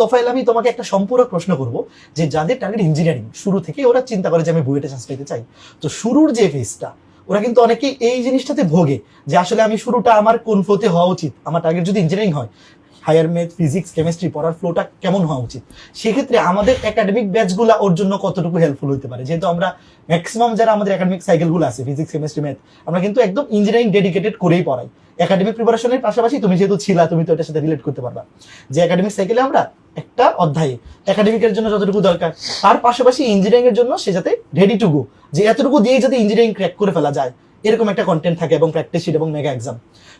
তোফাইল, আমি তোমাকে একটা সম্পূরক প্রশ্ন করব, যে যাদের টার্গেট ইঞ্জিনিয়ারিং, শুরু থেকে ওরা চিন্তা করে যে আমি বুয়েটে চান্স পেতে চাই, তো শুরুর যে ফেজটা, ওরা কিন্তু অনেকেই এই জিনিসটাতে ভোগে যে আসলে আমি শুরুটা আমার কোন ফ্লোতে হওয়া উচিত, আমার টার্গেট যদি ইঞ্জিনিয়ারিং হয়, হায়ার ম্যাথ, ফিজিক্স, কেমিস্ট্রি পড়ার ফ্লোটা কেমন হওয়া উচিত। সেক্ষেত্রে আমাদের একাডেমিক ব্যাচগুলো ওর জন্য কতটুকু হেল্পফুল হতে পারে, যেহেতু আমরা ম্যাক্সিমাম যারা আমাদের একাডেমিক সাইকেলগুলো আছে, ফিজিক্স, কেমিস্ট্রি, ম্যাথ, আমরা কিন্তু একদম ইঞ্জিনিয়ারিং ডেডিকেটেড করেই পড়াই। একাডেমিক প্রিপারেশনের পাশাপাশি তুমি যেহেতু ছিলা, তুমি তো এটার সাথে রিলেট করতে পারবা যে একাডেমিক সাইকেলে আমরা একটা অধ্যায়ে একাডেমিকের জন্য যতটুকু দরকার, তার পাশাপাশি ইঞ্জিনিয়ারিং এর জন্য সে যাতে রেডি টু গো, যে এতটুকু দিয়ে যাতে ইঞ্জিনিয়ারিং ক্র্যাক করে ফেলা যায়, এরকম একটা কন্টেন্ট থাকে এবং প্র্যাকটিস শিট এবং মেগা এক্সাম।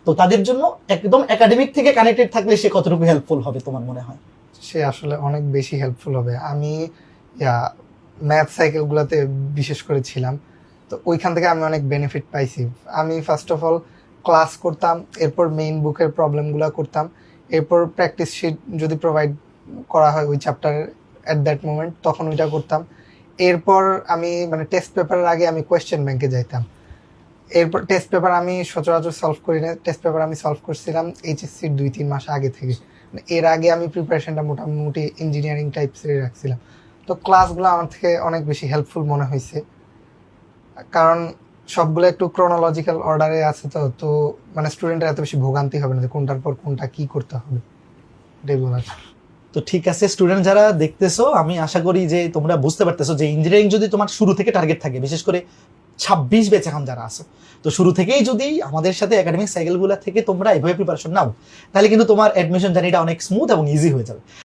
তো তাদের জন্য একদম একাডেমিক থেকে কানেক্টেড থাকলে সে কতটুকু হেল্পফুল হবে তোমার মনে হয়? সে আসলে অনেক বেশি হেল্পফুল হবে। আমি ম্যাথ সাইকেলগুলোতে বিশেষ করে ছিলাম, তো ওইখান থেকে আমি অনেক বেনিফিট পাইছি। আমি ফার্স্ট অফ অল ক্লাস করতাম, এরপর মেইন বুকের প্রবলেমগুলো করতাম, এরপর প্র্যাকটিস শিট যদি প্রোভাইড করা হয় ওই চ্যাপ্টারের অ্যাট দ্যাট মোমেন্ট, তখন ওইটা করতাম। এরপর আমি মানে টেস্ট পেপারের আগে আমি কোয়েশ্চেন ব্যাংকে যাইতাম। এরপর টেস্ট পেপার আমি সচরাচর সলভ করি না, টেস্ট পেপার আমি সলভ করছিলাম এইচএসসির 2-3 মাস আগে থেকে। এর আগে আমি প্রিপারেশনটা মোটামুটি ইঞ্জিনিয়ারিং টাইপসেরই রাখছিলাম। তো ক্লাসগুলো আমার থেকে অনেক বেশি হেল্পফুল মনে হয়েছে, কারণ সবগুলো একটু ক্রোনোলজিক্যাল অর্ডারে আছে। তো তো মানে স্টুডেন্টের এত বেশি ভোগান্তি হবে না যে কোনটার পর কোনটা কি করতে হবে, এটাই বলার। তো ঠিক আছে স্টুডেন্ট যারা দেখতেছো, আমি আশা করি যে তোমরা বুঝতে পারতেছো যে ইঞ্জিনিয়ারিং যদি তোমার শুরু থেকে টার্গেট থাকে, বিশেষ করে 26 ব্যাচ এখন যারা আছো, তো শুরু থেকেই যদি আমাদের সাথে একাডেমিক সাইকেলগুলো থেকে তোমরা এভাবে প্রিপারেশন নাও, তাহলে কিন্তু তোমার অ্যাডমিশন জার্নিটা অনেক স্মুথ এবং ইজি হয়ে যাবে।